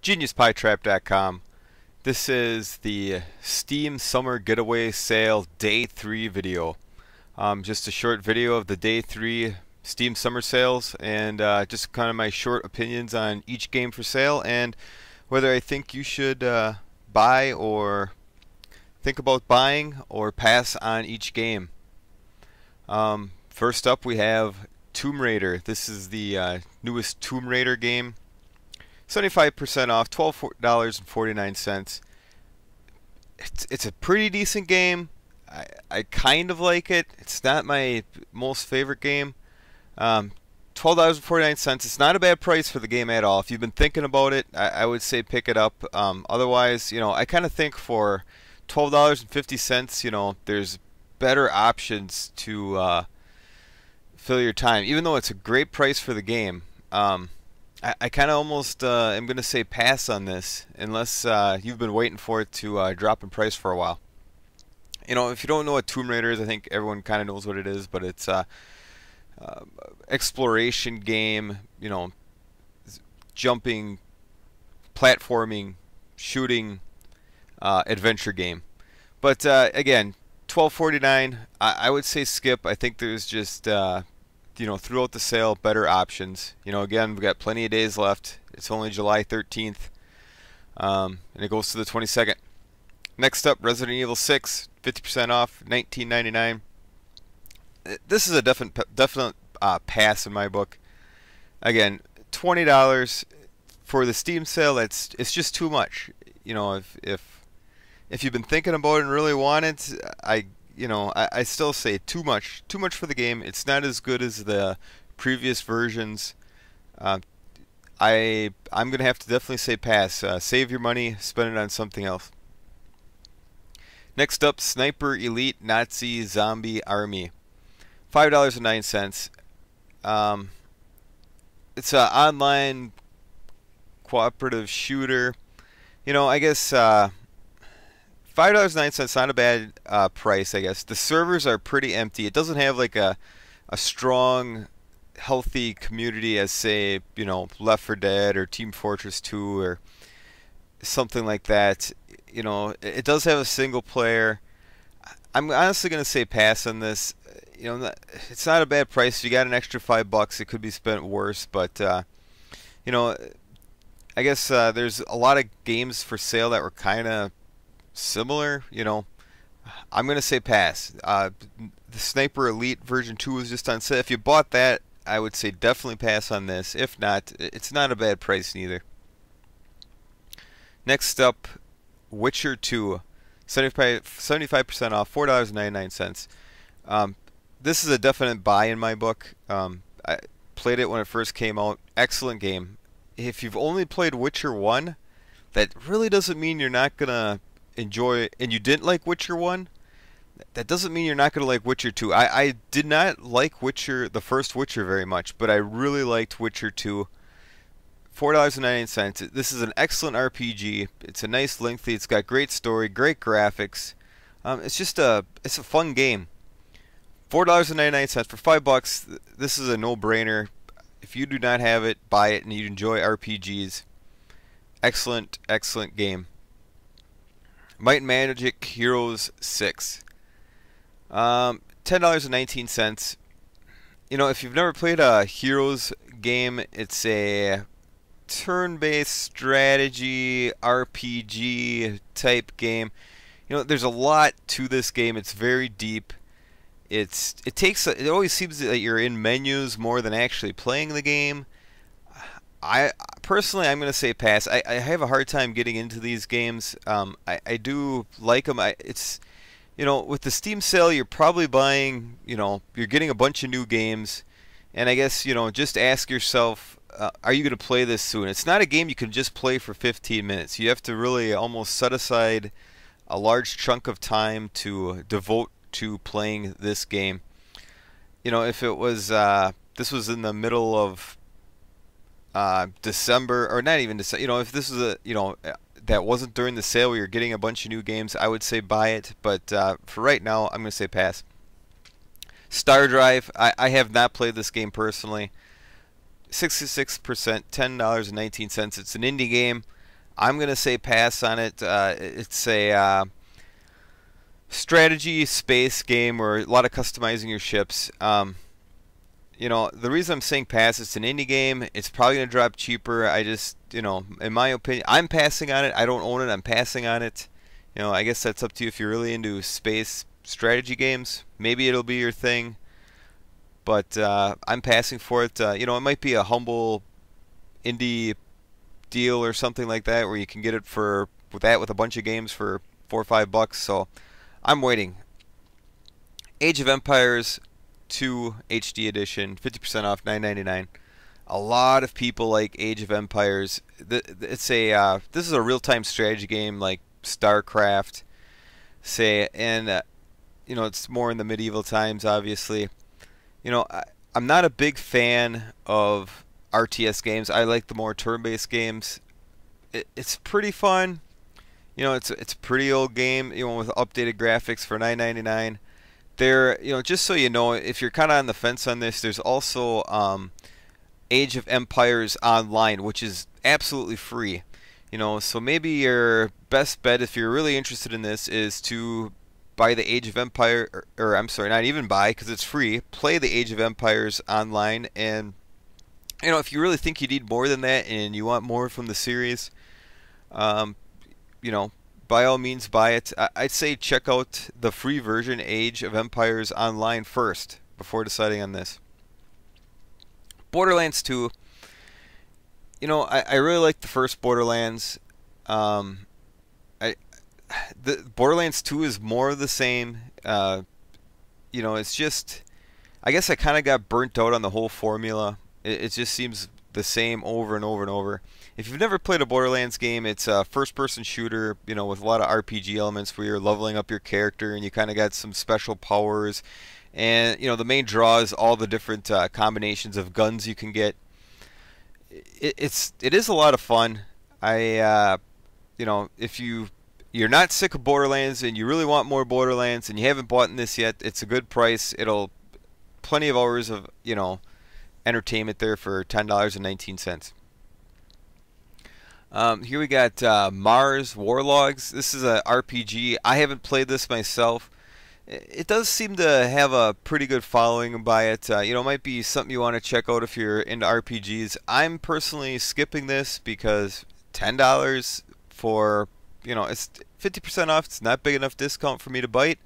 GeniusPieTrap.com. This is the Steam Summer Getaway Sale Day 3 video. Just a short video of the Day 3 Steam Summer Sales and just kind of my short opinions on each game for sale and whether I think you should buy or think about buying or pass on each game. First up we have Tomb Raider. This is the newest Tomb Raider game. 75% off, $12.49. It's a pretty decent game. I kind of like it. It's not my most favorite game. $12.49. It's not a bad price for the game at all. If you've been thinking about it, I would say pick it up. Otherwise, I kind of think for $12.50, there's better options to fill your time. Even though it's a great price for the game, I kind of almost am going to say pass on this unless you've been waiting for it to drop in price for a while. If you don't know what Tomb Raider is, I think everyone kind of knows what it is, but it's a exploration game, jumping, platforming, shooting, adventure game. But again, $12.49, I would say skip. I think there's just throughout the sale, better options. Again, we've got plenty of days left. It's only July 13th, and it goes to the 22nd. Next up, Resident Evil 6, 50% off, $19.99. This is a definite pass in my book. Again, $20 for the Steam sale. It's just too much. If you've been thinking about it and really want it, I still say too much for the game. It's not as good as the previous versions. I'm gonna have to definitely say pass. Save your money, spend it on something else. Next up, Sniper Elite Nazi Zombie Army, $5.09. It's an online cooperative shooter. I guess $5.09, not a bad price, I guess. The servers are pretty empty. It doesn't have like a strong, healthy community as, say, Left 4 Dead or Team Fortress 2 or something like that. It does have a single player. I'm honestly going to say pass on this. It's not a bad price. If you got an extra $5, it could be spent worse. But I guess there's a lot of games for sale that were kind of similar. I'm gonna say pass. The Sniper Elite version 2 was just on sale. If you bought that, I would say definitely pass on this. If not, it's not a bad price neither. Next up, Witcher 2, 75% off, $4.99. This is a definite buy in my book. I played it when it first came out. Excellent game. If you've only played Witcher 1, that really doesn't mean you're not gonna enjoy it, and you didn't like Witcher 1, that doesn't mean you're not going to like Witcher 2. I did not like the first Witcher very much, but I really liked Witcher 2. $4.99. This is an excellent RPG. It's a nice lengthy, it's got great story, great graphics. It's a fun game. $4.99 for $5. This is a no-brainer. If you do not have it, buy it, and you enjoy RPGs. Excellent game. Might and Magic Heroes 6, $10.19. If you've never played a Heroes game, it's a turn-based strategy RPG type game. There's a lot to this game. It's very deep. It always seems that you're in menus more than actually playing the game. Personally, I'm going to say pass. I have a hard time getting into these games. I do like them. With the Steam sale, you're probably buying, you're getting a bunch of new games. And I guess, just ask yourself, are you going to play this soon? It's not a game you can just play for 15 minutes. You have to really almost set aside a large chunk of time to devote to playing this game. If it was, this was in the middle of December, or not even December, if this was that wasn't during the sale where you're getting a bunch of new games, I would say buy it. But for right now, I'm going to say pass. Star Drive, I have not played this game personally. 66%, $10.19. It's an indie game. I'm gonna say pass on it. It's a strategy space game where a lot of customizing your ships. The reason I'm saying pass, it's an indie game. It's probably going to drop cheaper. I just, in my opinion, I'm passing on it. I don't own it. I'm passing on it. I guess that's up to you if you're really into space strategy games. Maybe it'll be your thing, but I'm passing for it. It might be a humble indie deal or something like that where you can get it with a bunch of games for $4 or $5. So I'm waiting. Age of Empires 2 HD edition, 50% off, $9.99. A lot of people like Age of Empires. This is a real-time strategy game like StarCraft, say, and it's more in the medieval times, obviously. I'm not a big fan of RTS games. I like the more turn-based games. It's pretty fun. It's a pretty old game, with updated graphics for $9.99. There, just so you know, if you're kind of on the fence on this, there's also Age of Empires Online, which is absolutely free. So maybe your best bet, if you're really interested in this, is to buy the Age of Empire, or I'm sorry, not even buy, because it's free. Play the Age of Empires Online, and if you really think you need more than that and you want more from the series, um, by all means buy it. I'd say check out the free version, Age of Empires Online, first before deciding on this. Borderlands 2. I really like the first Borderlands. The Borderlands 2 is more of the same. It's just, I guess I kind of got burnt out on the whole formula. It just seems the same over and over and over. If you've never played a Borderlands game, it's a first-person shooter, with a lot of RPG elements where you're leveling up your character and you kind of got some special powers. And, the main draw is all the different combinations of guns you can get. It is a lot of fun. If you're not sick of Borderlands and you really want more Borderlands and you haven't bought this yet, it's a good price. Plenty of hours of, entertainment there for $10.19. Here we got Mars Warlogs. This is a RPG. I haven't played this myself. It does seem to have a pretty good following by it. It might be something you want to check out if you're into RPGs. I'm personally skipping this because $10 for, it's 50% off. It's not big enough discount for me to bite.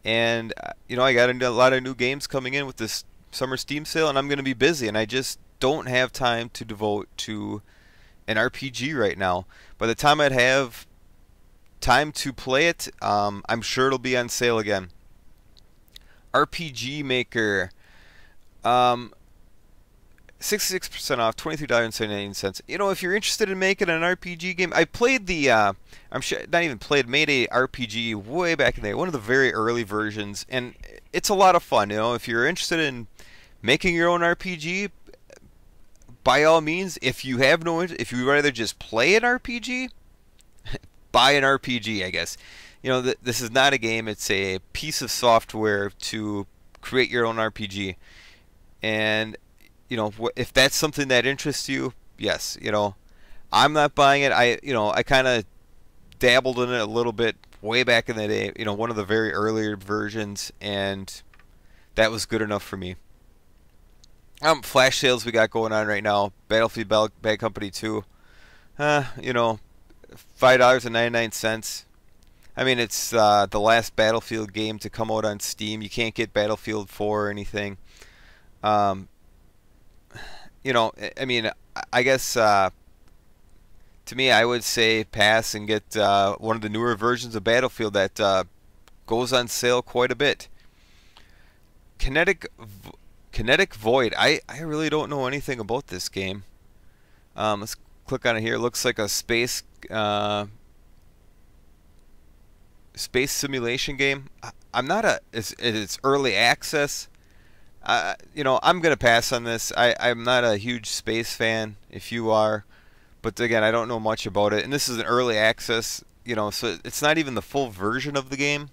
And, I got a lot of new games coming in with this summer Steam sale, and I'm going to be busy, and I just don't have time to devote to an RPG right now. By the time I'd have time to play it, I'm sure it'll be on sale again. RPG Maker, 66% off, $23.79. If you're interested in making an RPG game, I played made a RPG way back in the day, one of the very early versions, and it's a lot of fun. If you're interested in making your own RPG, by all means, if you would rather just play an RPG, buy an RPG, I guess. This is not a game, it's a piece of software to create your own RPG. And, if that's something that interests you, yes, I'm not buying it. I kind of dabbled in it a little bit way back in the day, one of the very earlier versions, and that was good enough for me. Flash sales we got going on right now. Battlefield Bad Company 2. $5.99. I mean, it's the last Battlefield game to come out on Steam. You can't get Battlefield 4 or anything. I mean, I guess to me, I would say pass and get one of the newer versions of Battlefield that goes on sale quite a bit. Kinetic Void. I really don't know anything about this game. Let's click on it here. It looks like a space simulation game. I'm not it's early access. I'm gonna pass on this. I'm not a huge space fan. If you are, but again, I don't know much about it. And this is an early access. So it's not even the full version of the game.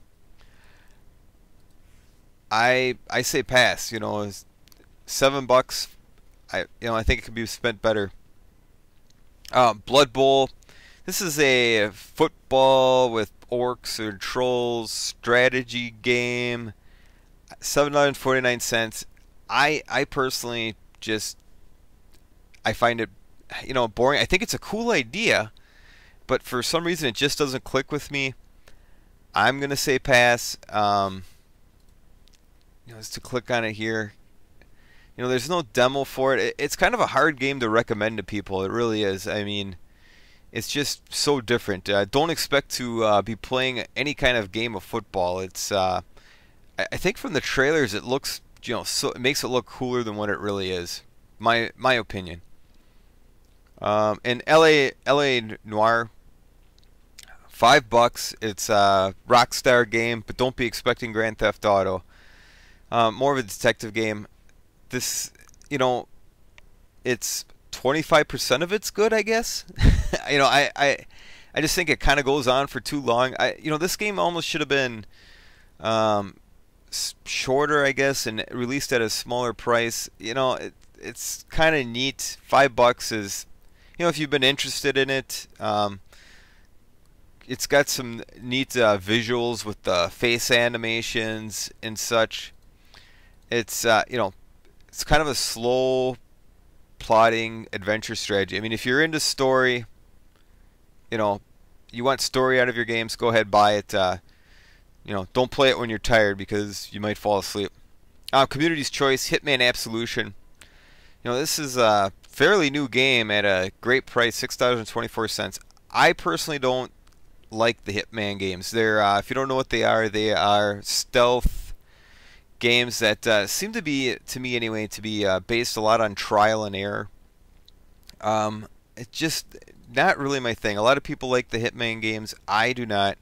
I say pass. It's $7. I think it could be spent better. Blood Bowl. This is a football with orcs or trolls strategy game. $7.49. I personally just I find it boring. I think it's a cool idea, but for some reason it just doesn't click with me. I'm gonna say pass. Just to click on it here. There's no demo for it. It's kind of a hard game to recommend to people. It really is. I mean, it's just so different. Don't expect to be playing any kind of game of football. I think from the trailers it looks, so it makes it look cooler than what it really is. My opinion. And LA Noir, $5. It's a Rockstar game, but don't be expecting Grand Theft Auto. More of a detective game. This, it's 25% of it's good, I guess. I just think it kind of goes on for too long. This game almost should have been shorter, I guess, and released at a smaller price. It's kind of neat. $5 is, if you've been interested in it. It's got some neat visuals with the face animations and such. It's it's kind of a slow plotting adventure strategy. I mean, if you're into story, you want story out of your games, go ahead, buy it. Don't play it when you're tired because you might fall asleep. Community's Choice, Hitman Absolution. This is a fairly new game at a great price, $6.24. I personally don't like the Hitman games. They're, if you don't know what they are stealth games that seem to be, to me anyway, to be based a lot on trial and error. It's just not really my thing. A lot of people like the Hitman games. I do not.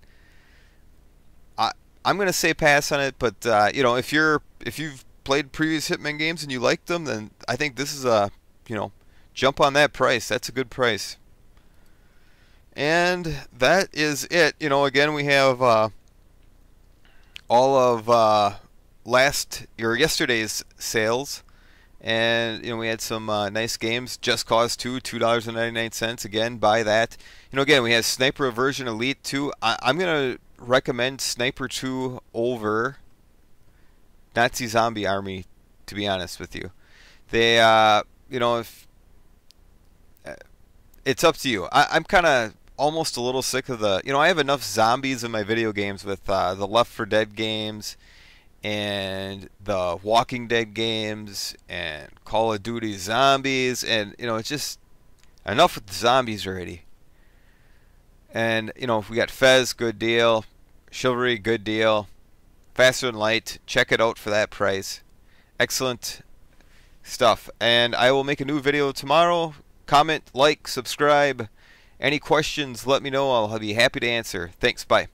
I'm gonna say pass on it, but if you've played previous Hitman games and you liked them, then I think this is a jump on that price. That's a good price. And that is it. Again, we have all of yesterday's sales, and we had some nice games. Just Cause 2, $2.99. Again, buy that. Again, we have Sniper Aversion Elite 2. I'm gonna recommend Sniper 2 over Nazi Zombie Army, to be honest with you. They if it's up to you. I'm kind of almost a little sick of the, I have enough zombies in my video games with the Left 4 Dead games and the Walking Dead games and Call of Duty Zombies, and it's just enough with the zombies already. And we got Fez, good deal. Chivalry, good deal. Faster Than Light, check it out for that price. Excellent stuff. And I will make a new video tomorrow. Comment, like, subscribe. Any questions, let me know. I'll be happy to answer. Thanks, bye.